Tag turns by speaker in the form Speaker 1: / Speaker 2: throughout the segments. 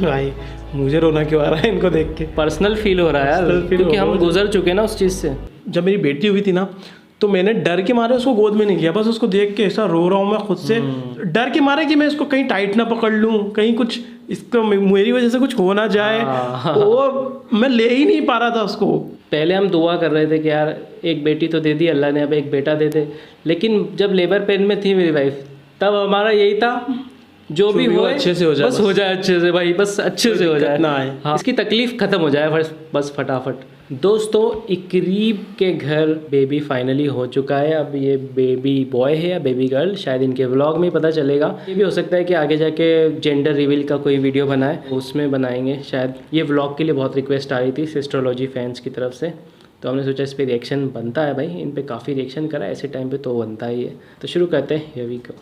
Speaker 1: भाई मुझे रोना क्यों आ रहा है इनको देख के।
Speaker 2: पर्सनल फील हो रहा है यार,
Speaker 1: Personal feel
Speaker 2: क्योंकि
Speaker 1: हो
Speaker 2: हम
Speaker 1: रहा है।
Speaker 2: गुजर चुके हैं ना उस चीज़ से।
Speaker 1: जब मेरी बेटी हुई थी ना तो मैंने डर के मारे उसको गोद में नहीं किया, बस उसको देख के ऐसा रो रहा हूँ मैं खुद से, डर के मारे कि मैं इसको कहीं टाइट ना पकड़ लूँ, कहीं कुछ इसको मेरी वजह से कुछ हो ना जाए। और मैं ले ही नहीं पा रहा था उसको।
Speaker 2: पहले हम दुआ कर रहे थे कि यार एक बेटी तो दे दी अल्लाह ने, अब एक बेटा दे दे। लेकिन जब लेबर पेन में थी मेरी वाइफ, तब हमारा यही था जो भी हो
Speaker 1: अच्छे से हो जाए,
Speaker 2: बस हो जाए अच्छे से भाई, बस अच्छे से हो जाए
Speaker 1: ना आए।
Speaker 2: हाँ, इसकी तकलीफ खत्म हो जाए बस फटाफट। दोस्तों इकरीब के घर बेबी फाइनली हो चुका है। अब ये बेबी बॉय है या बेबी गर्ल शायद इनके व्लॉग में ही पता चलेगा। ये भी हो सकता है कि आगे जाके जेंडर रिवील का कोई वीडियो बनाए, उसमें बनाएंगे शायद। ये व्लॉग के लिए बहुत रिक्वेस्ट आ रही थी सिस्ट्रोलॉजी फैंस की तरफ से, तो हमने सोचा इस पर रिएक्शन बनता है भाई, इन पे काफ़ी रिएक्शन करा ऐसे टाइम पे तो बनता ही है। तो शुरू करते हैं, हियर वी गो।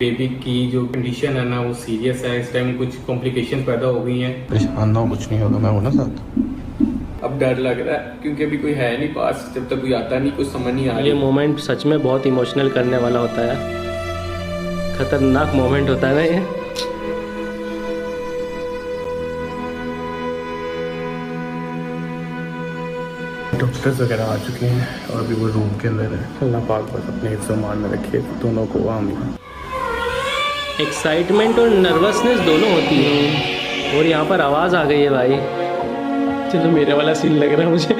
Speaker 3: बेबी की जो कंडीशन है ना वो सीरियस है। इस टाइम कुछ कॉम्प्लिकेशन पैदा हो गई हैं।
Speaker 4: परेशान ना हो, कुछ नहीं होगा, मैं हूं ना साथ।
Speaker 3: अब डर लग रहा है क्योंकि अभी कोई है नहीं पास, जब तक कोई आता नहीं कुछ समझ नहीं आ
Speaker 2: ये
Speaker 3: रही।
Speaker 2: मोमेंट सच में बहुत इमोशनल करने वाला होता है, खतरनाक मोमेंट होता है ना ये।
Speaker 4: डॉक्टर्स वगैरह आ चुके हैं और अभी वो रूम के अंदर है। अल्लाह पाक बस अपने हिफ्ज़-ओ-मान में रखे दोनों को, आमीन।
Speaker 2: एक्साइटमेंट और नर्वसनेस दोनों होती है, और यहाँ पर आवाज़ आ गई है भाई।
Speaker 1: चलो मेरे वाला सीन लग रहा है मुझे।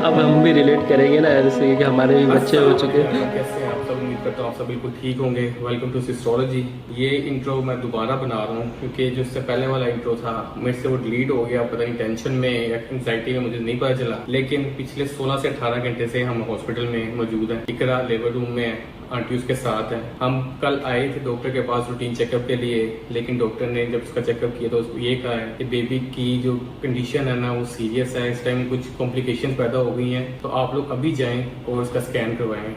Speaker 2: अब हम भी रिलेट करेंगे ना ऐसे कि हमारे भी बच्चे हो चुके हैं।
Speaker 3: कैसे हैं आप सब? उम्मीद करता हूँ आप सब बिल्कुल ठीक होंगे। वेलकम टू सिस्ट्रोलॉजी। ये इंट्रो मैं दोबारा बना रहा हूँ क्योंकि जो इससे पहले वाला इंट्रो था मेरे से वो डिलीट हो गया, पता नहीं टेंशन में या एंग्जाइटी में, मुझे नहीं पता चला। लेकिन पिछले 16 से 18 घंटे से हम हॉस्पिटल में मौजूद हैं। इकरा लेबर रूम में है, आंटी उसके साथ है। हम कल आए थे डॉक्टर के पास रूटीन चेकअप के लिए, लेकिन डॉक्टर ने जब उसका चेकअप किया तो उसको ये कहा है कि बेबी की जो कंडीशन है ना वो सीरियस है। इस टाइम कुछ कॉम्प्लिकेशन पैदा हो गई हैं, तो आप लोग अभी जाएं और उसका स्कैन करवाएं,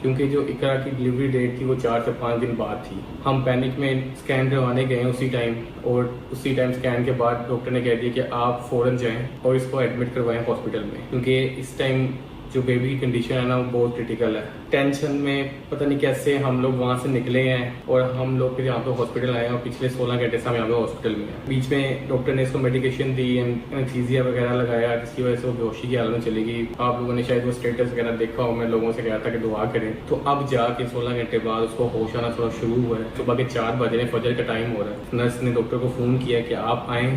Speaker 3: क्योंकि जो इकरा की डिलीवरी डेट थी वो 4 से 5 दिन बाद थी। हम पैनिक में स्कैन करवाने गए उसी टाइम, और उसी टाइम स्कैन के बाद डॉक्टर ने कह दिया कि आप फौरन जाएं और इसको एडमिट करवाएं हॉस्पिटल में, क्योंकि इस टाइम जो बेबी की कंडीशन है ना वो बहुत क्रिटिकल है। टेंशन में पता नहीं कैसे हम लोग वहाँ से निकले हैं और हम लोग फिर यहाँ पे हॉस्पिटल आए हैं, और पिछले 16 घंटे से हम यहाँ पे हॉस्पिटल में हैं। बीच में डॉक्टर ने इसको मेडिकेशन दी, एनेस्थीसिया वगैरह लगाया, जिसकी वजह से वो बेहोशी की हालत में चली गई। आप लोगों ने शायद वो स्टेटस वगैरह देखा हो, मैं लोगों से कहा था कि दुआ करें। तो अब जाके 16 घंटे बाद उसको होश आना थोड़ा शुरू हुआ है। सुबह के 4 बज रहे, फजर का टाइम हो रहा है। नर्स ने डॉक्टर को फ़ोन किया कि आप आएँ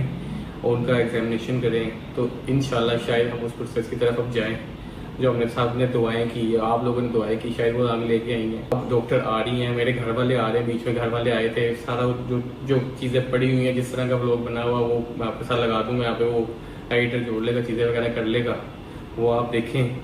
Speaker 3: और उनका एग्जामिनेशन करें, तो इंशाल्लाह शायद हम उस प्रोसेस की तरफ अब जाएँ जो हमने साहब ने दुआएं की, आप लोगों ने दुआएं की, शायद वो आगे लेके आई हैं। अब डॉक्टर आ रही हैं, मेरे घर वाले आ रहे हैं, बीच में घर वाले आए थे। सारा जो चीज़ें पड़ी हुई हैं, जिस तरह का व्लॉग बना हुआ वो मैं आपके साथ लगा दूंगा यहाँ पे, वो एडिटर जोड़ लेगा, चीज़ें वगैरह कर लेगा, वो आप देखें।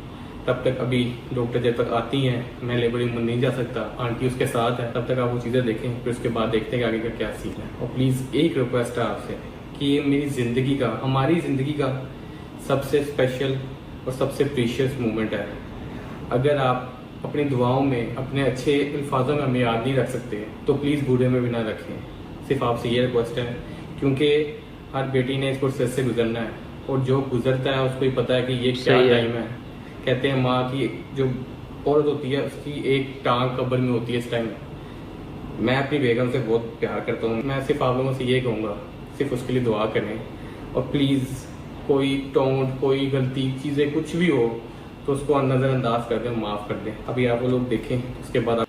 Speaker 3: तब तक अभी डॉक्टर जब तक आती हैं, मैं लेबर रूम में नहीं जा सकता, आंटी उसके साथ है, तब तक आप वो चीज़ें देखें, फिर उसके बाद देखते हैं कि आगे का क्या सीन है। और प्लीज़ एक रिक्वेस्ट है आपसे कि ये मेरी ज़िंदगी का, हमारी ज़िंदगी का सबसे स्पेशल और सबसे प्रीशियस मोमेंट है। अगर आप अपनी दुआओं में अपने अच्छे अल्फाजों में हमें याद नहीं रख सकते तो प्लीज़ बूढ़े में भी ना रखें। सिर्फ आपसे ये रिक्वेस्ट है, क्योंकि हर बेटी ने इस प्रोसेस से गुजरना है, और जो गुजरता है उसको ही पता है कि ये क्या टाइम है। कहते हैं माँ की जो औरत होती है उसकी एक टांग कब्र में होती है इस टाइम। मैं अपनी बेगम से बहुत प्यार करता हूँ। मैं सिर्फ आप लोगों से ये कहूँगा, सिर्फ उसके लिए दुआ करें, और प्लीज़ कोई टोंट, कोई गलती चीज़ें कुछ भी हो तो उसको नज़रअंदाज कर दें, माफ़ कर दें। अभी आप वो लोग देखें, उसके बाद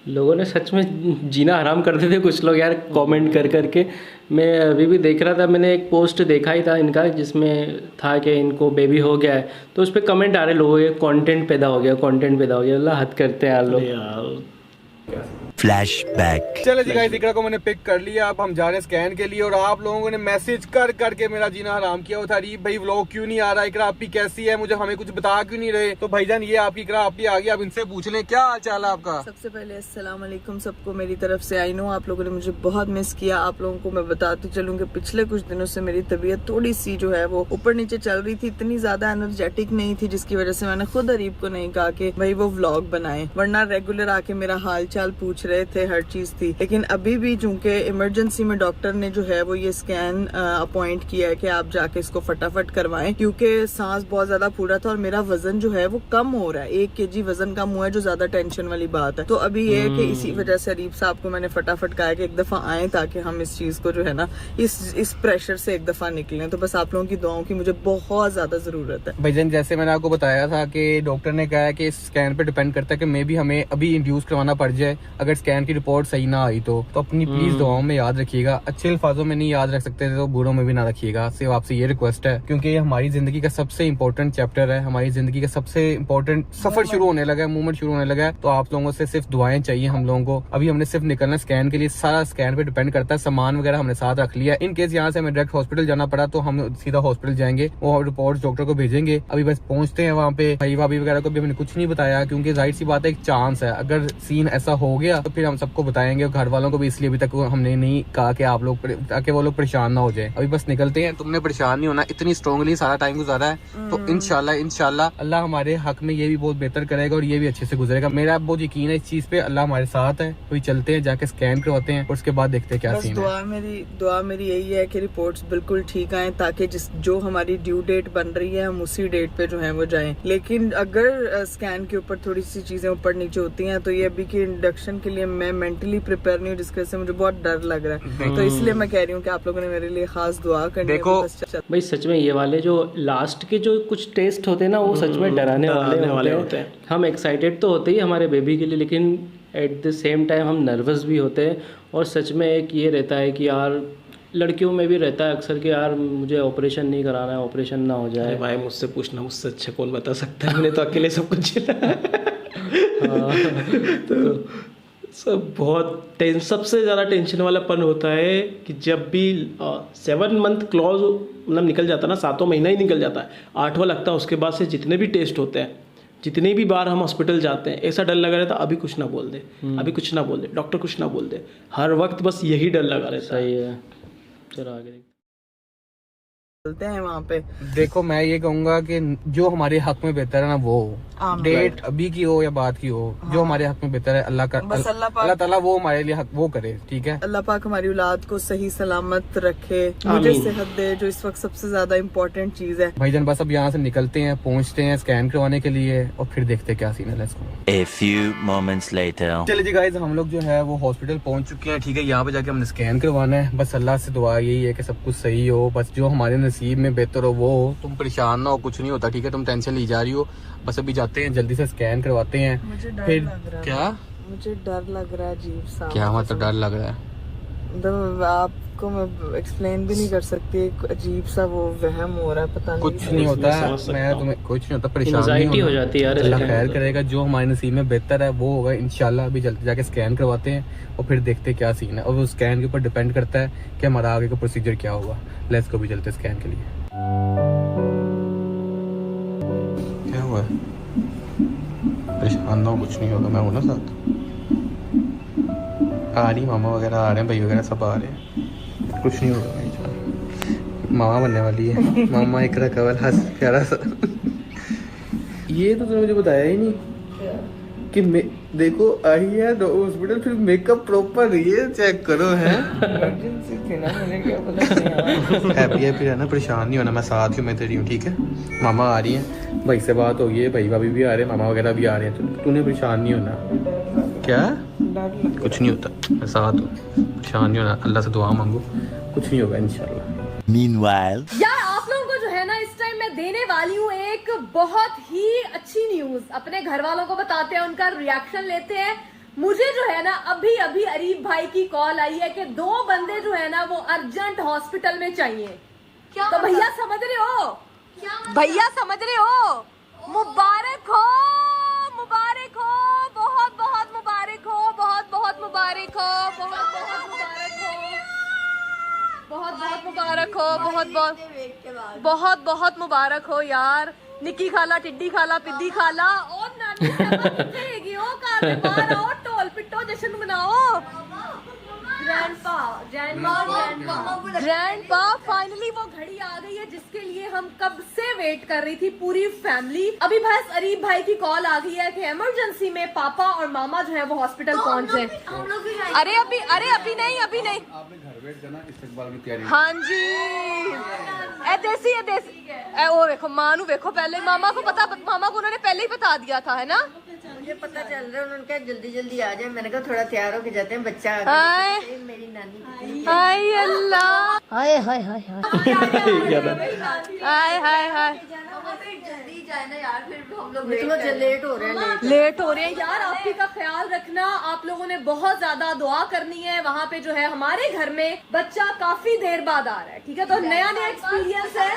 Speaker 2: लोगों ने सच में जीना हराम कर देते कुछ लोग यार, कमेंट कर करके। मैं अभी भी देख रहा था, मैंने एक पोस्ट देखा ही था इनका जिसमें था कि इनको बेबी हो गया है, तो उस पर कमेंट आ रहे लोगों के, कंटेंट पैदा हो गया, कंटेंट पैदा हो गया। अल्लाह हद करते हैं यार लोग।
Speaker 5: फ्लैशबैक। चलो जी गाइस, इकरा को मैंने पिक कर लिया, अब हम जा रहे हैं स्कैन के लिए। और आप लोगों ने मैसेज कर करके मेरा जीना हराम किया हुआ था, अरीब भाई व्लॉग क्यों नहीं आ रहा, इकरा आपकी कैसी है, मुझे हमें कुछ बता क्यों नहीं रहे। तो भाईजान ये आपकी इकरा आपकी आ गई, आप इनसे पूछ लें क्या हाल चाल है आपका।
Speaker 6: सबसे पहले अस्सलाम वालेकुम सबको मेरी तरफ से। आई नो आप लोगों ने मुझे बहुत मिस किया। आप लोगों को मैं बताती चलूँ कि पिछले कुछ दिनों से मेरी तबीयत थोड़ी सी जो है वो ऊपर नीचे चल रही थी, इतनी ज्यादा एनर्जेटिक नहीं थी, जिसकी वजह से मैंने खुद अरीब को नहीं कहा कि भाई वो व्लॉग बनाए, वरना रेगुलर आके मेरा हाल चाल पूछ पूछ रहे थे, हर चीज थी। लेकिन अभी भी चूंकि इमरजेंसी में डॉक्टर ने जो है वो ये स्कैन अपॉइंट किया है कि आप जाके इसको फटाफट करवाएं, क्योंकि सांस बहुत ज्यादा फूला था और मेरा वजन जो है वो कम हो रहा है, 1 kg वजन कम हुआ है, जो ज्यादा टेंशन वाली बात है। तो अभी ये है कि इसी वजह से अरीब साहब को मैंने फटाफट कहा कि एक दफा आए ताकि हम इस चीज को जो है ना इस प्रेशर से एक दफा निकलें। तो बस आप लोगों की दुआओं की मुझे बहुत ज्यादा जरूरत है।
Speaker 5: भाईजान जैसे मैंने आपको बताया था कि डॉक्टर ने कहा है कि इस स्कैन पे डिपेंड करता है कि मे भी हमें अभी इंड्यूस करवाना पड़ जाए अगर स्कैन की रिपोर्ट सही ना आई तो अपनी प्लीज दुआओं में याद रखिएगा। अच्छे अल्फाजों में नहीं याद रख सकते तो बुरों में भी ना रखिएगा। सिर्फ आपसे ये रिक्वेस्ट है, क्योंकि ये हमारी जिंदगी का सबसे इंपॉर्टेंट चैप्टर है, हमारी जिंदगी का सबसे इंपॉर्टेंट सफर शुरू होने लगा है, मूवमेंट शुरू होने लगा है। तो आप लोगों से सिर्फ दुआएं चाहिए हम लोगों को। अभी हमने सिर्फ निकलना स्कैन के लिए, सारा स्कैन पे डिपेंड करता है। सामान वगैरह हमने साथ रख लिया। इन केस यहाँ से हमें डायरेक्ट हॉस्पिटल जाना पड़ा तो हम सीधा हॉस्पिटल जाएंगे, वो रिपोर्ट डॉक्टर को भेजेंगे। अभी बस पहुंचते हैं वहाँ पे। भाई भाभी वगैरह को भी हमने कुछ नहीं बताया, क्योंकि जाहिर सी बात है एक चांस है, अगर सीन ऐसा हो गया तो फिर हम सबको बताएंगे। घर वालों को भी इसलिए अभी तक हमने नहीं कहा कि आप लोग, ताकि वो लोग परेशान ना हो जाए। अभी बस निकलते हैं, तुमने परेशान नहीं होना, इतनी स्ट्रांगली सारा टाइम गुजारा है। तो इंशाल्लाह अल्लाह हमारे हक में ये भी बहुत बेहतर करेगा और ये भी अच्छे से गुजरेगा। मेरा बहुत यकीन है इस चीज पे, अल्लाह हमारे साथ है। कोई चलते हैं, जाके स्कैन करवाते हैं और उसके बाद देखते हैं क्या सीन है।
Speaker 6: दुआ मेरी यही है कि रिपोर्ट्स बिल्कुल ठीक आए, ताकि जो हमारी ड्यू डेट बन रही है हम उसी डेट पे जो है वो जाएं। लेकिन अगर स्कैन के ऊपर थोड़ी सी चीजें ऊपर नीचे होती हैं तो ये अभी की इंडक्शन के लिए मैं मेंटली प्रिपेयर नहीं हूँ, जिसकी वजह से मुझे बहुत डर लग रहा है। तो इसलिए मैं कह रही हूँ कि आप लोगों ने मेरे लिए खास दुआ करनी है।
Speaker 5: देखो
Speaker 2: भाई सच में ये वाले जो लास्ट के जो कुछ टेस्ट होते हैं ना, वो सच में डराने वाले होते हैं। हम एक्साइटेड तो होते ही हमारे बेबी के लिए, लेकिन एट द सेम टाइम हम नर्वस भी होते हैं। और सच में एक ये रहता है कि यार, लड़कियों में भी रहता है अक्सर कि यार मुझे ऑपरेशन नहीं कराना है, ऑपरेशन ना हो जाए।
Speaker 1: भाई मुझसे पूछना, मुझसे अच्छा कौन बता सकता है, मैंने तो अकेले सब कुछ झेला। तो सब बहुत सबसे ज़्यादा टेंशन वाला पन होता है कि जब भी 7 मंथ क्लॉज मतलब निकल जाता है ना, 7वां महीना ही निकल जाता है, 8वां लगता है, उसके बाद से जितने भी टेस्ट होते हैं, जितने भी बार हम हॉस्पिटल जाते हैं, ऐसा डर लगा रहता है अभी कुछ ना बोल दे, अभी कुछ ना बोल दे, डॉक्टर कुछ ना बोल दे, हर वक्त बस यही डर लगा रहता है।
Speaker 2: सही है, चलो आगे
Speaker 6: चलते हैं वहाँ पे।
Speaker 5: देखो मैं ये कहूंगा कि जो हमारे हक में बेहतर है ना, वो डेट अभी की हो या बाद की हो, जो हमारे हक में बेहतर है अल्लाह ताला वो हमारे लिए हक वो करे। ठीक है,
Speaker 6: अल्लाह पाक हमारी औलाद को सही सलामत रखे, मुझे सेहत दे, जो इस वक्त सबसे ज्यादा इम्पोर्टेंट चीज है।
Speaker 5: भाईजान बस अब यहाँ से निकलते हैं, पहुँचते हैं स्कैन करवाने के लिए और फिर देखते हैं क्या सीन है। Let's go.
Speaker 7: A few moments later.
Speaker 5: चलिए जी गाइस, हम लोग जो है वो हॉस्पिटल पहुंच चुके हैं। ठीक है, यहाँ पे जाके हमने स्कैन करवाना है। बस अल्लाह से दुआ यही है कि सब कुछ सही हो, बस जो हमारे नसीब में बेहतर हो वो हो। तुम परेशान ना हो, कुछ नहीं होता। ठीक है, तुम टेंशन ली जा रही हो। बस अभी जाते हैं, जल्दी से स्कैन करवाते हैं।
Speaker 6: मुझे डर
Speaker 5: फिर
Speaker 6: लग रहा है।
Speaker 5: क्या
Speaker 6: मुझे डर लग रहा है, अजीब सा।
Speaker 5: क्या मतलब डर लग रहा है?
Speaker 6: मतलब आपको मैं एक्सप्लेन भी नहीं कर सकती, एक अजीब सा वो वहम हो रहा है, पता नहीं।
Speaker 5: कुछ नहीं होता, मैं तुम्हें कुछ नहीं होता, परेशान
Speaker 2: एंजाइटी हो जाती है यार।
Speaker 5: अल्लाह खैर करेगा, जो हमारे नसीब में बेहतर है वो होगा इंशाल्लाह। अभी जल्दी जाके स्कैन करवाते हैं और फिर देखते हैं क्या सीन है। और वो स्कैन के ऊपर डिपेंड करता है कि हमारा आगे का प्रोसीजर क्या होगा। लेट्स गो, भी चलते हैं स्कैन के लिए। क्या हुआ है? परेशान ना हो, कुछ नहीं होगा, मैं हूँ ना साथ। आ रही मामा वगैरह आ रहे हैं, भाई वगैरह सब आ रहे हैं, कुछ नहीं होगा। मामा बनने वाली है, मामा एक कवर हंस प्यारा सा। ये तो तुमने मुझे बताया ही नहीं कि देखो आई है हॉस्पिटल, फिर मेकअप प्रॉपर ये चेक करो है। इमरजेंसी थी ना, मैंने क्या पता। हैप्पी है ना, परेशान नहीं होना, मैं साथ हूँ, मैं तेरी हूँ। ठीक है, मामा आ रही है, भाई से बात हो गई है, भाई भाभी भी आ रहे हैं, मामा वगैरह भी आ रहे हैं। तूने परेशान नहीं होना। क्या? कुछ नहीं होता, मैं साथ हूँ, परेशान नहीं होना। अल्लाह से दुआ मांगो, कुछ नहीं होगा इंशाल्लाह।
Speaker 7: Meanwhile.
Speaker 8: यार आप लोगों को जो है ना, इस टाइम मैं देने वाली हूँ एक बहुत ही अच्छी न्यूज। अपने घर वालों को बताते हैं, उनका रिएक्शन लेते हैं। मुझे जो है ना अभी अभी अरीब भाई की कॉल आई है कि 2 बंदे जो है ना वो अर्जेंट हॉस्पिटल में चाहिए। क्या तो भैया समझ रहे हो? भैया समझ रहे हो? मुबारक हो, मुबारक हो, बहुत बहुत मुबारक हो, बहुत बहुत मुबारक हो, बहुत बहुत मुबारक हो, बहुत बहुत मुबारक हो, बहुत बहुत मुबारक हो यार। निक्की खाला, टिड्डी खाला, पिद्दी खाला और नानी किथे हैगी हो? घर दे बाहर आओ, ढोल पिट्टो, जश्न मनाओ। ग्रैंडपा ग्रैंडपा फाइनली वो घड़ी आ गई है जिसके लिए हम कब से वेट कर रही थी पूरी फैमिली। अभी बस अरीब भाई की कॉल आ गई है कि इमरजेंसी में पापा और मामा जो है वो हॉस्पिटल पहुंचे। अरे अभी नहीं
Speaker 5: आपने घर बैठ जाना इस्तेकबाल की तैयारी।
Speaker 8: हाँ जी ए देसी ए वो देखो मानू देखो पहले मामा को उन्होंने पहले ही बता दिया था है ना।
Speaker 9: मुझे पता चल रहा है उन्होंने कहा जल्दी जल्दी आ जाए। मैंने कहा थोड़ा तैयार होके जाते हैं बच्चा आ
Speaker 8: हाय
Speaker 9: गया। मेरी नानी
Speaker 8: हाय अल्लाह
Speaker 9: हाय हाय हाय
Speaker 8: हाय हाय हाय
Speaker 9: जल्दी जाए ना यार फिर हम लोग लेट हो रहे हैं
Speaker 8: लेट हो रहे हैं यार। आपकी का ख्याल रखना, आप लोगों ने बहुत ज्यादा दुआ करनी है। वहाँ पे जो है हमारे घर में बच्चा काफी देर बाद आ रहा है, ठीक है। तो नया एक्सपीरियंस है।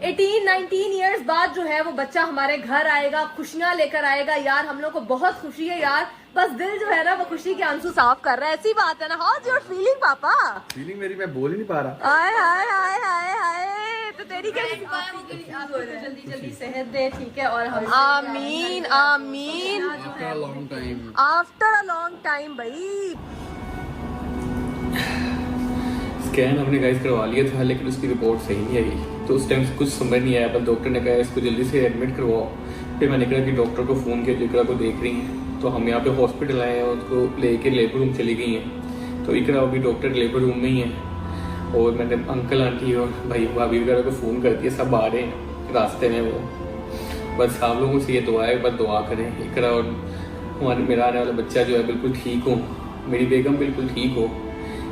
Speaker 8: 18-19 ईयर्स बाद जो है वो बच्चा हमारे घर आएगा, खुशियाँ लेकर आएगा। यार हम लोग को बहुत खुशी है यार, बस दिल जो है ना वो खुशी के आंसू साफ कर रहा है। ऐसी बात है ना। हाउ योर फीलिंग पापा?
Speaker 5: फीलिंग मेरी मैं बोल ही नहीं पा रहा।
Speaker 8: हाय हाय हाय हाय हाय। तो तेरी कैसी जल्दी जल्दी सेहत दे, ठीक है। और हम आमीन आमीन। आफ्टर अ लॉन्ग टाइम भाई।
Speaker 3: स्कैन हमने गाइस करवा लिया था लेकिन उसकी रिपोर्ट सही नहीं आई, तो उस टाइम कुछ समझ नहीं आया। पर डॉक्टर ने कहा इसको जल्दी से एडमिट करवाओ। फिर मैंने कहा कि डॉक्टर को फ़ोन किया, इकरा को देख रही हैं। तो हम यहाँ पे हॉस्पिटल आए हैं, उसको लेके लेबर रूम चली गई हैं। तो इकरा अभी डॉक्टर लेबर रूम में ही है। और मैंने अंकल आंटी और भाई भाभी वगैरह को फ़ोन कर दिया, सब आ रहे हैं रास्ते में। वो बस आप लोगों से ये दुआ है, बस दुआ करें इकरा और मेरा आने वाला बच्चा जो है बिल्कुल ठीक हो, मेरी बेगम बिल्कुल ठीक हो।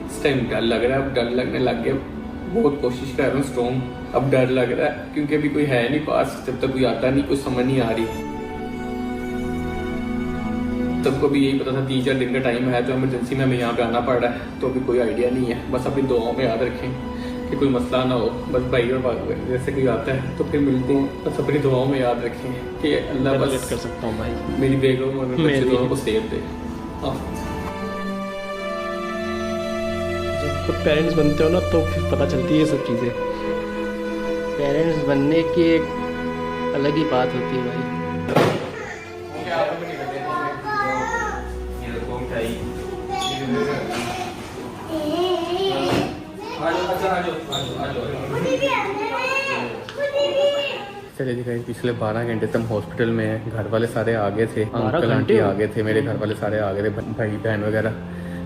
Speaker 3: इस टाइम डर लग रहा है, अब डर लगने लग गया। बहुत कोशिश कर रहा हूँ स्ट्रॉन्ग, अब डर लग रहा है क्योंकि अभी कोई है नहीं पास। जब तक कोई आता नहीं, कुछ समझ नहीं आ रही। सबको भी यही पता था 3-4 दिन का टाइम है, तो इमरजेंसी में हमें यहाँ पे आना पड़ रहा है। तो अभी कोई आइडिया नहीं है। बस अपनी दुआओं में याद रखें कि कोई मसला ना हो। बस भाई और बात जैसे कोई आता है तो फिर मिलते हैं। बस अपनी दुआओं में याद रखें कि अल्लाह बस
Speaker 1: कर सकता हूँ भाई,
Speaker 3: मेरी बेगम और मेरे बच्चे दोनों को सेव दे।
Speaker 1: जब खुद पेरेंट्स बनते हो ना तो फिर पता चलती है ये सब चीज़ें।
Speaker 2: पेरेंट्स बनने की एक अलग ही बात होती है भाई।
Speaker 3: चलिए दिखाई पिछले 12 घंटे से हम हॉस्पिटल में हैं। घर वाले सारे आगे थे, अंकल आंटी आगे थे, मेरे घर वाले सारे आगे थे, भाई बहन वगैरह।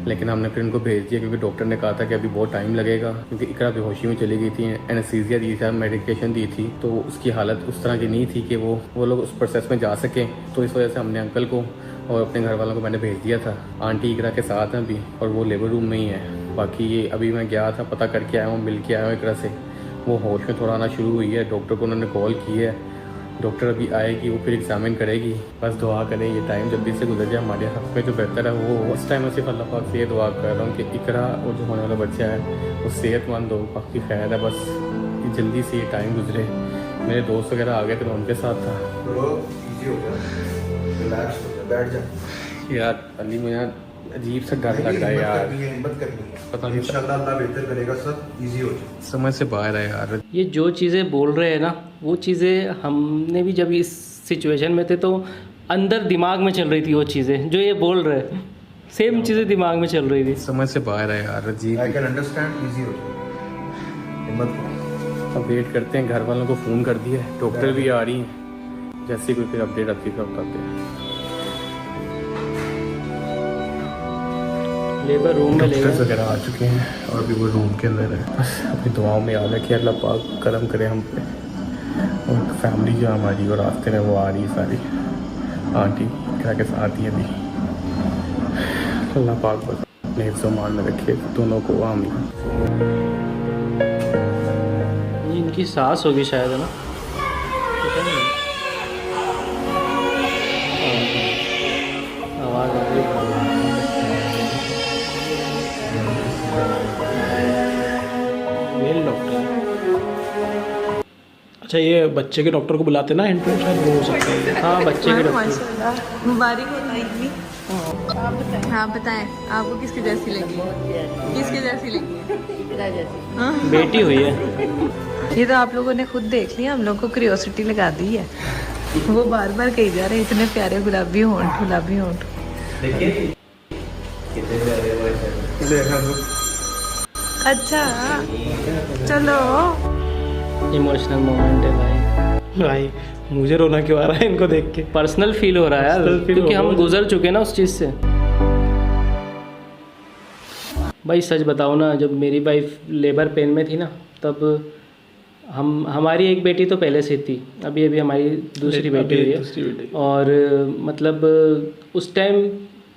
Speaker 3: लेकिन हमने फिर उनको भेज दिया क्योंकि डॉक्टर ने कहा था कि अभी बहुत टाइम लगेगा, क्योंकि इकरा बेहोशी में चली गई थी, एनेस्थीसिया दी थी, मेडिकेशन दी थी। तो उसकी हालत उस तरह की नहीं थी कि वो लोग उस प्रोसेस में जा सकें। तो इस वजह से हमने अंकल को और अपने घर वालों को मैंने भेज दिया था। आंटी इकरा के साथ हैं अभी और वो लेबर रूम में ही है। बाकी ये अभी मैं गया था, पता करके आया हूँ, मिल के आया हूँ इकरा से। वो होश में थोड़ा आना शुरू हुई है। डॉक्टर को उन्होंने कॉल की है, डॉक्टर अभी आएगी, वो फिर एग्जामिन करेगी। बस दुआ करें ये टाइम जल्दी से गुजर जाए हमारे हक़ में, जो बेहतर है वो। उस टाइम मैं सिर्फ अल्लाह पाक से ये दुआ कर रहा हूँ कि इकरा और जो होने वाला बच्चा है वो सेहतमंद हो, बाकी खैर है। बस जल्दी से ये टाइम गुजरे। मेरे दोस्त वगैरह आ गए थे, मैं उनके साथ था।
Speaker 5: बैठ जा
Speaker 3: यार अली में यार अजीब सा डर लग रहा है यार,
Speaker 5: हिम्मत करनी है,
Speaker 3: पता नहीं
Speaker 5: इंशाअल्लाह अल्लाह बेहतर करेगा, सब इजी हो जाए।
Speaker 3: समझ से बाहर है यार।
Speaker 2: ये जो चीज़ें बोल रहे हैं ना, वो चीज़ें हमने भी जब इस सिचुएशन में थे तो अंदर दिमाग में चल रही थी वो चीज़ें जो ये बोल रहे हैं। सेम चीज़ें दिमाग में चल रही थी।
Speaker 3: समझ से बाहर है यार, अजीब।
Speaker 5: आई कैन अंडरस्टैंड, इजी हो जाए, हिम्मत करो।
Speaker 3: अब वेट करते हैं, घर वालों को फ़ोन कर दिया है, डॉक्टर भी आ रही हैं। जैसे कोई फिर अपडेट आती है बताते हैं।
Speaker 2: लेबर रूम में
Speaker 3: डॉक्टर्स वगैरह आ चुके हैं और अभी वो रूम के अंदर है। बस अपनी दुआओं में याद रखिए, अल्लाह पाक करम करे हम पे। और फैमिली जो हमारी और रास्ते में वो आ रही है सारी, आंटी क्या के साथ ही अभी। अल्लाह पाक बस अपने हिफ्ज़-ओ-मान में रखे दोनों को। आमीन।
Speaker 2: ये इनकी सास होगी शायद, है ना? आवाज़ आ रही है।
Speaker 1: Mail doctor. अच्छा, ये बच्चे के डॉक्टर को बुलाते ना एंट्रेंस, शायद वो हो सकता है।
Speaker 2: हाँ, बच्चे के डॉक्टर।
Speaker 6: माशाल्लाह, मुबारक हो भाई। हाँ बताएं, आपको किसकी जैसी लगी? किसकी जैसी लगी?
Speaker 2: बेटी हुई है।
Speaker 6: ये तो आप लोगों ने खुद देख लिया, हम लोग को क्यूरियोसिटी लगा दी है। वो बार बार कही जा रहे इतने प्यारे गुलाबी होंठ, गुलाबी होंठ।
Speaker 5: देखिए कितने प्यारे
Speaker 6: अच्छा चलो।
Speaker 2: इमोशनल मोमेंट है भाई।
Speaker 1: भाई मुझे रोना क्यों आ रहा है इनको देख के।
Speaker 2: पर्सनल फील हो रहा है यार,
Speaker 1: Personal feel
Speaker 2: क्योंकि
Speaker 1: हो
Speaker 2: हम
Speaker 1: रहा है।
Speaker 2: गुजर चुके ना उस चीज़ से। भाई सच बताओ ना, जब मेरी वाइफ लेबर पेन में थी ना, तब हमारी एक बेटी तो पहले से थी, अभी हमारी दूसरी बेटी हुई
Speaker 1: दूसरी
Speaker 2: है।
Speaker 1: बेटी।
Speaker 2: और मतलब उस टाइम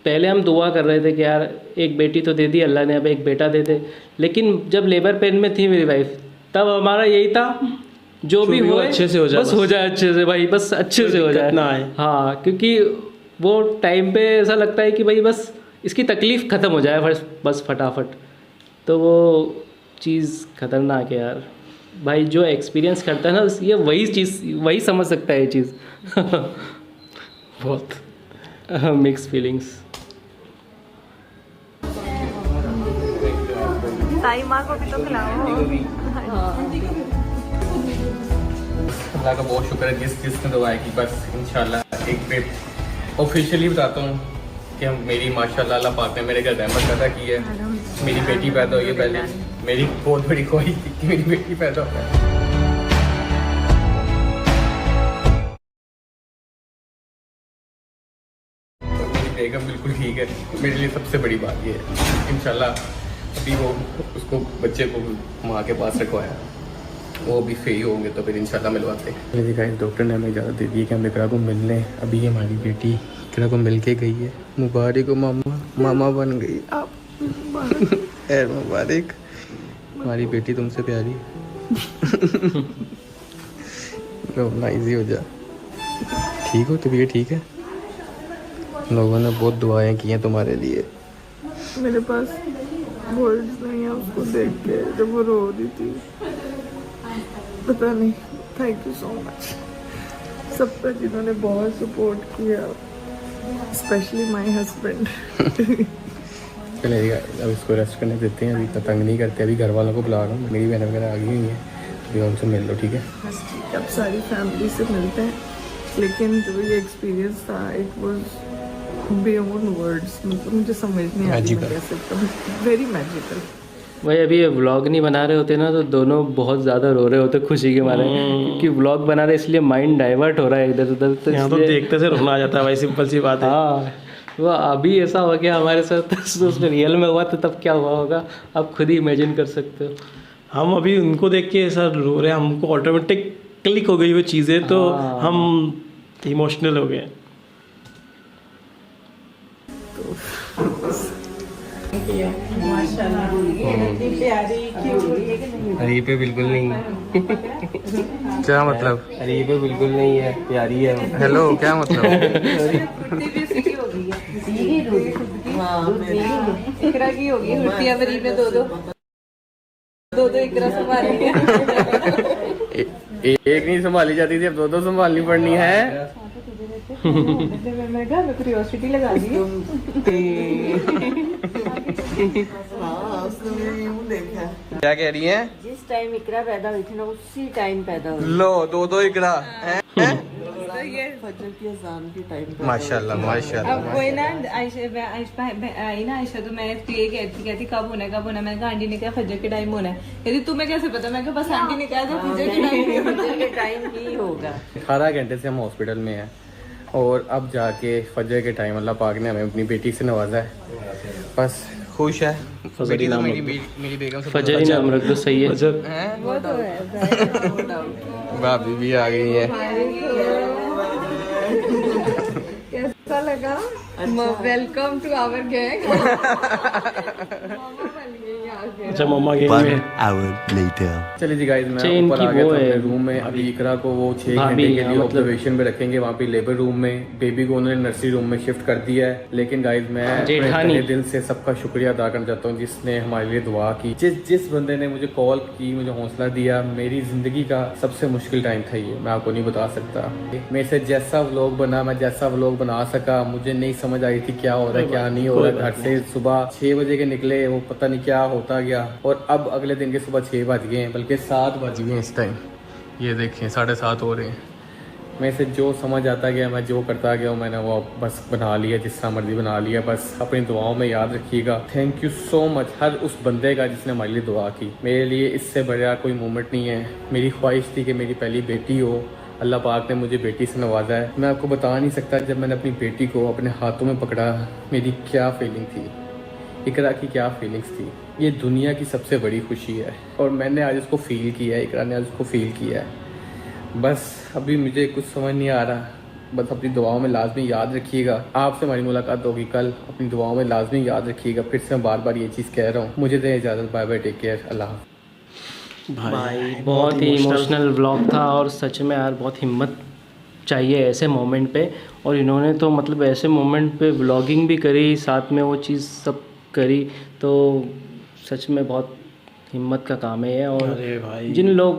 Speaker 2: पहले हम दुआ कर रहे थे कि यार एक बेटी तो दे दी अल्लाह ने, अब एक बेटा दे दे। लेकिन जब लेबर पेन में थी मेरी वाइफ, तब हमारा यही था जो भी हो
Speaker 1: अच्छे से हो जाए,
Speaker 2: बस हो जाए अच्छे से भाई, बस अच्छे से हो जाए
Speaker 1: ना आए।
Speaker 2: हाँ, क्योंकि वो टाइम पे ऐसा लगता है कि भाई बस इसकी तकलीफ़ ख़त्म हो जाए बस फटाफट। तो वो चीज़ खतरनाक है यार भाई, जो एक्सपीरियंस करता है ना ये वही समझ सकता है ये चीज़।
Speaker 1: बहुत
Speaker 2: मिक्स फीलिंग्स।
Speaker 6: ताई माँ को भी तो खिलाओ।
Speaker 3: अल्लाह का बहुत शुक्र है जिसने दुआ की। बस इंशाल्लाह एक पे ऑफिशियली बताता हूँ कि हम मेरी माशाल्लाह अल्लाह पाक ने मेरे घर रहमत पैदा की है। मेरी बेटी पैदा हुई है। पहले मेरी बहुत बड़ी ख्वाहिश थी कि मेरी बेटी पैदा हो। मेरी बेगम बिल्कुल ठीक है, मेरे लिए सबसे बड़ी बात ये है। इंशाल्लाह अभी वो उसको बच्चे को माँ के पास रखवाया, वो भी सही होंगे तो फिर इंशाल्लाह मिलवाते हैं। देखा डॉक्टर ने हमें इजाज़त दे दी है कि हम इकरा को मिल लें। अभी हमारी बेटी इकरा को मिल के गई है। मुबारक हो मामा बन गई आप। मुबारक, हमारी बेटी तुमसे प्यारी। रोना इजी हो जा। ठीक हो, तबीयत ठीक है? लोगों ने बहुत दुआएं की हैं तुम्हारे लिए।
Speaker 6: मेरे पास वर्ड्स नहीं है उसको देख के जब वो रो रही थी। पता नहीं, थैंक यू सो मच सबका जिन्होंने बहुत सपोर्ट किया, स्पेशली माय हस्बैंड।
Speaker 3: चलिए अब इसको रेस्ट करने देते हैं, अभी तंग नहीं करते। अभी घर वालों को बुला रहा हूँ, मेरी बहन वगैरह आ गई हुई हैं, अभी उनसे मिल लो। ठीक है,
Speaker 6: बस ठीक है, अब सारी फैमिली से मिलते हैं। लेकिन जो ये एक्सपीरियंस था, इट वाज बियॉन्ड वर्ड्स। मतलब मुझे समझ नहीं आ रही मैं कैसे, वेरी मैजिकल।
Speaker 2: भाई अभी ये व्लॉग नहीं बना रहे होते ना तो दोनों बहुत ज़्यादा रो रहे होते खुशी के मारे, क्योंकि व्लॉग बना रहे इसलिए माइंड डाइवर्ट हो रहा है इधर उधर। तो
Speaker 1: यहाँ तो देखते से रोना आ जाता है भाई, सिंपल सी बात है।
Speaker 2: हाँ, वो अभी ऐसा हो गया हमारे साथ, तो उसमें रियल में हुआ तो तब क्या हुआ होगा आप खुद ही इमेजिन कर सकते हो।
Speaker 1: हम अभी उनको देख के ऐसा रो रहे हैं, हमको ऑटोमेटिक क्लिक हो गई वो चीज़ें, तो हम इमोशनल हो गए।
Speaker 3: अरे पे बिल्कुल नहीं। क्या मतलब? अरे पे बिल्कुल नहीं है, प्यारी है। हेलो, क्या मतलब?
Speaker 6: इकरा की होगी हुर्तिया बरी में दो इकरा संभाली है।
Speaker 3: एक नहीं संभाली जाती थी, अब दो संभालनी पड़नी है।
Speaker 6: मैं क्यूरियोसिटी लगा दी।
Speaker 5: क्या कह रही है?
Speaker 9: जिस टाइम इकरा पैदा हुई थी ना उसी टाइम पैदा हुई।
Speaker 5: लो दो इकरा
Speaker 6: फजर की अजान के टाइम।
Speaker 5: माशाल्लाह माशाल्लाह।
Speaker 10: अब कोई ना आयशा आई ना, आयशा तो मैं तो ये कहती कब होना है, मैंने कहा आंटी ने कहा फजर के टाइम होना है। कहती तुम्हें कैसे पता? मैं कहा बस आंटी ने कहा था फजर के टाइम
Speaker 9: ही होगा।
Speaker 3: 18 घंटे से हम हॉस्पिटल में हैं और अब जाके फजर के टाइम अल्लाह पाक ने हमें अपनी बेटी से नवाजा है। बस खुश है। बेटी तो मेरी बेगम से
Speaker 2: फजर ही नाम रख दो, सही है।
Speaker 10: वो तो है।
Speaker 5: भाभी भी आ गई है।
Speaker 10: कैसा लगा? Welcome to our gang.
Speaker 1: अच्छा मम्मा के
Speaker 7: 1 hour later.
Speaker 3: चलिए जी गाइस, मैं
Speaker 2: चेन
Speaker 3: ऊपर
Speaker 2: की
Speaker 3: आ गया
Speaker 2: वो
Speaker 3: था
Speaker 2: है।
Speaker 3: अपने रूम में। अभी इकरा को वो 6
Speaker 2: भाभी,
Speaker 3: घंटे के लिए
Speaker 2: हाँ,
Speaker 3: ऑब्जर्वेशन में रखेंगे वहाँ पे लेबर रूम में। बेबी को उन्होंने नर्सरी रूम में शिफ्ट कर दिया है। लेकिन गाइस मैं
Speaker 2: जेठानी।
Speaker 3: अपने दिल से सबका शुक्रिया अदा करना चाहता हूँ जिसने हमारे लिए दुआ की। जिस बंदे ने मुझे कॉल की, मुझे हौसला दिया। मेरी जिंदगी का सबसे मुश्किल टाइम था ये, मैं आपको नहीं बता सकता। मेरे से जैसा व्लॉग बना, मैं जैसा व्लॉग बना सका, मुझे नहीं समझ आई थी क्या हो रहा है क्या नहीं हो रहा है। घर से सुबह 6 बजे के निकले, वो पता नहीं क्या होता गया, और अब अगले दिन के सुबह 6 बज गए हैं, बल्कि 7 बज गए हैं इस टाइम। ये देखें 7:30 हो रहे हैं। मेरे से जो समझ आता गया मैं जो करता गया हूँ, मैंने वो बस बना लिया, जिस तरह मर्जी बना लिया। बस अपनी दुआओं में याद रखिएगा। थैंक यू सो मच हर उस बंदे का जिसने हमारे लिए दुआ की। मेरे लिए इससे बड़ा कोई मोमेंट नहीं है। मेरी ख्वाहिश थी कि मेरी पहली बेटी हो, अल्लाह पाक ने मुझे बेटी से नवाजा है। मैं आपको बता नहीं सकता जब मैंने अपनी बेटी को अपने हाथों में पकड़ा मेरी क्या फीलिंग थी, इकरा की क्या फीलिंग्स थी। ये दुनिया की सबसे बड़ी खुशी है और मैंने आज उसको फ़ील किया है, इकरा ने आज उसको फ़ील किया है। बस अभी मुझे कुछ समझ नहीं आ रहा। बस अपनी दुआओं में लाजमी याद रखिएगा। आपसे हमारी मुलाकात होगी कल, अपनी दुआओं में लाजमी याद रखिएगा। फिर से मैं बार बार ये चीज़ कह रहा हूँ। मुझे दें इजाज़त। बाय बाय, टेक केयर, अल्लाह हाफ़िज़।
Speaker 2: भाई बहुत ही इमोशनल व्लॉग था और सच में यार बहुत हिम्मत चाहिए ऐसे मोमेंट पे। और इन्होंने तो मतलब ऐसे मोमेंट पे व्लॉगिंग भी करी, साथ में वो चीज़ सब करी, तो सच में बहुत हिम्मत का काम है ये। और
Speaker 1: अरे भाई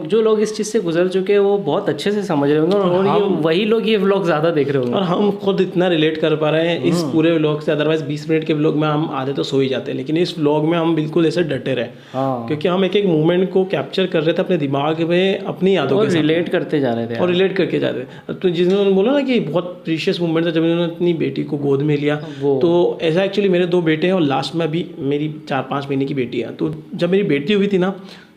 Speaker 2: जो लोग इस चीज़ से गुजर चुके हैं वो बहुत अच्छे से समझ रहे होंगे और ये वही लोग ये व्लॉग ज़्यादा देख रहे होंगे।
Speaker 1: और हम खुद इतना रिलेट कर पा रहे हैं इस पूरे व्लॉग से। अदरवाइज 20 मिनट के व्लॉग में हम आधे तो सो ही जाते हैं, लेकिन इस व्लॉग में हम बिल्कुल ऐसे डटे रहे।
Speaker 2: हाँ,
Speaker 1: क्योंकि हम एक एक मोमेंट को कैप्चर कर रहे थे अपने दिमाग में, अपनी यादों
Speaker 2: और
Speaker 1: के साथ
Speaker 2: रिलेट करते जा रहे थे
Speaker 1: और रिलेट करके जाते थे। तो जिन्होंने बोला ना कि बहुत प्रीशियस मोमेंट था जब इन्होंने अपनी बेटी को गोद में लिया, तो ऐसा एक्चुअली मेरे 2 बेटे हैं और लास्ट में अभी मेरी 4-5 महीने की बेटी है। तो जब मेरी बेटी हुई थी ना,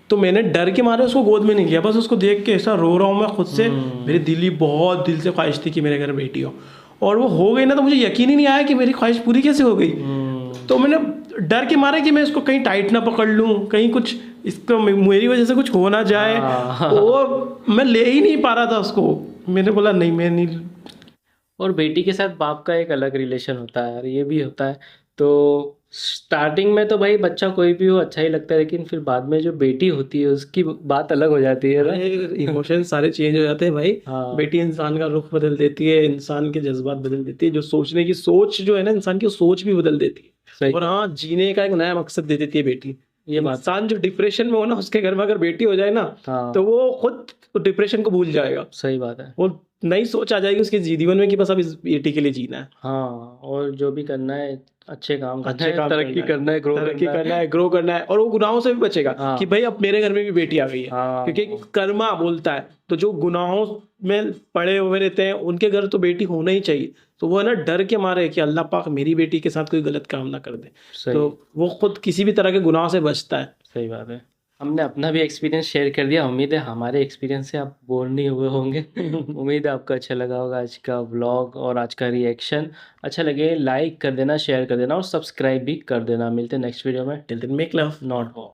Speaker 1: तो मैंने डर के मारे उसको गोद में नहीं लिया, बस उसको देख के ऐसा रो रहा हूँ मैं खुद से। मेरी बहुत दिल से ख्वाहिश थी कि मेरे घर बेटी हो, और वो हो गई ना, तो मुझे यकीन ही नहीं आया कि मेरी ख्वाहिश पूरी कैसे हो गई। तो मैंने डर के मारे कि मैं इसको कहीं टाइट ना पकड़ लूँ, कहीं कुछ इसको मेरी वजह से कुछ हो ना जाए, और मैं ले ही नहीं पा रहा था उसको। मैंने बोला नहीं, मैं नहीं।
Speaker 2: और बेटी के साथ बाप का एक अलग रिलेशन होता है यार, ये भी होता है। तो स्टार्टिंग में तो भाई बच्चा कोई भी हो अच्छा ही लगता है, लेकिन फिर बाद में जो बेटी होती है उसकी बात अलग हो जाती है ना।
Speaker 1: इमोशन सारे चेंज हो जाते हैं भाई।
Speaker 2: हाँ।
Speaker 1: बेटी इंसान का रुख बदल देती है, इंसान के जज्बात बदल देती है, जो सोचने की सोच जो है ना इंसान की, सोच भी बदल देती है। और हाँ, जीने का एक नया मकसद दे देती है बेटी। ये इंसान जो डिप्रेशन में हो ना, उसके घर में अगर बेटी हो जाए ना, तो वो खुद डिप्रेशन को भूल जाएगा।
Speaker 2: सही बात है।
Speaker 1: वो नई सोच आ जाएगी उसके जीवन में कि बस अब इस बेटी के लिए जीना है।
Speaker 2: हाँ, और जो भी करना है अच्छे काम
Speaker 1: अच्छे काम
Speaker 2: तरक्की करना है,
Speaker 1: ग्रो करना है, और वो गुनाहों से भी बचेगा। कि भाई अब मेरे घर में भी बेटी आ गई है। क्योंकि कर्मा बोलता है, तो जो गुनाहों में पड़े हुए रहते हैं उनके घर तो बेटी होना ही चाहिए। तो वो है ना, डर के मारे कि अल्लाह पाक मेरी बेटी के साथ कोई गलत काम ना कर दे, तो वो खुद किसी भी तरह के गुनाह से बचता है।
Speaker 2: सही बात है। हमने अपना भी एक्सपीरियंस शेयर कर दिया। उम्मीद है हमारे एक्सपीरियंस से आप बोर नहीं हुए होंगे। उम्मीद है आपको अच्छा लगा होगा आज का व्लॉग और आज का रिएक्शन। अच्छा लगे लाइक कर देना, शेयर कर देना और सब्सक्राइब भी कर देना। मिलते हैं नेक्स्ट वीडियो में।
Speaker 1: Till then make love
Speaker 2: not war.